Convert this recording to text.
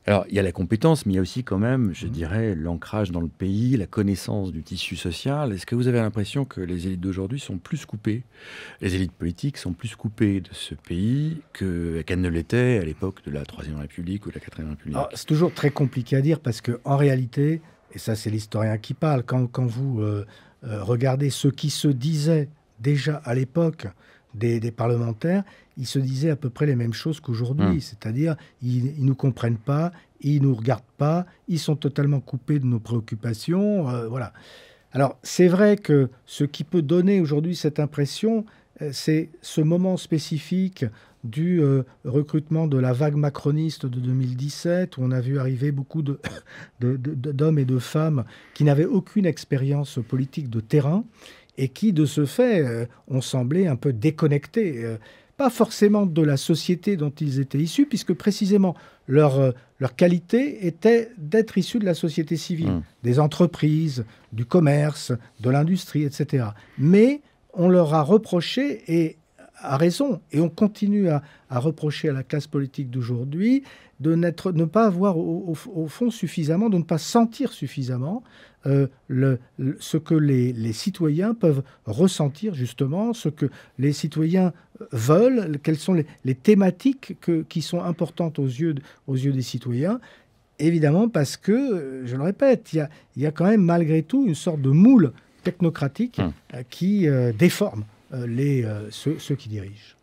Alors, il y a la compétence, mais il y a aussi quand même, je dirais, l'ancrage dans le pays, la connaissance du tissu social. Est-ce que vous avez l'impression que les élites d'aujourd'hui sont plus coupées, les élites politiques sont plus coupées de ce pays qu'elles ne l'étaient à l'époque de la Troisième République ou de la Quatrième Alors, République? c'est toujours très compliqué à dire parce que en réalité, et ça c'est l'historien qui parle, quand vous regardez ce qui se disait déjà à l'époque des parlementaires, ils se disaient à peu près les mêmes choses Hum, qu'aujourd'hui, c'est-à-dire ils nous comprennent pas, ils nous regardent pas, ils sont totalement coupés de nos préoccupations, voilà. Alors, c'est vrai que ce qui peut donner aujourd'hui cette impression, c'est ce moment spécifique du recrutement de la vague macroniste de 2017, où on a vu arriver beaucoup d'hommes et de femmes qui n'avaient aucune expérience politique de terrain et qui, de ce fait, ont semblé un peu déconnectés. Pas forcément de la société dont ils étaient issus, puisque précisément leur qualité était d'être issus de la société civile, hum. des entreprises, du commerce, de l'industrie, etc. Mais on leur a reproché, et à raison, et on continue à reprocher à la classe politique d'aujourd'hui ne pas avoir au fond suffisamment, de ne pas sentir suffisamment ce que les citoyens peuvent ressentir justement, ce que les citoyens veulent, quelles sont les thématiques qui sont importantes aux yeux des citoyens. Évidemment parce que, je le répète, il y a quand même malgré tout une sorte de moule technocratique Hum. qui déforme ceux qui dirigent.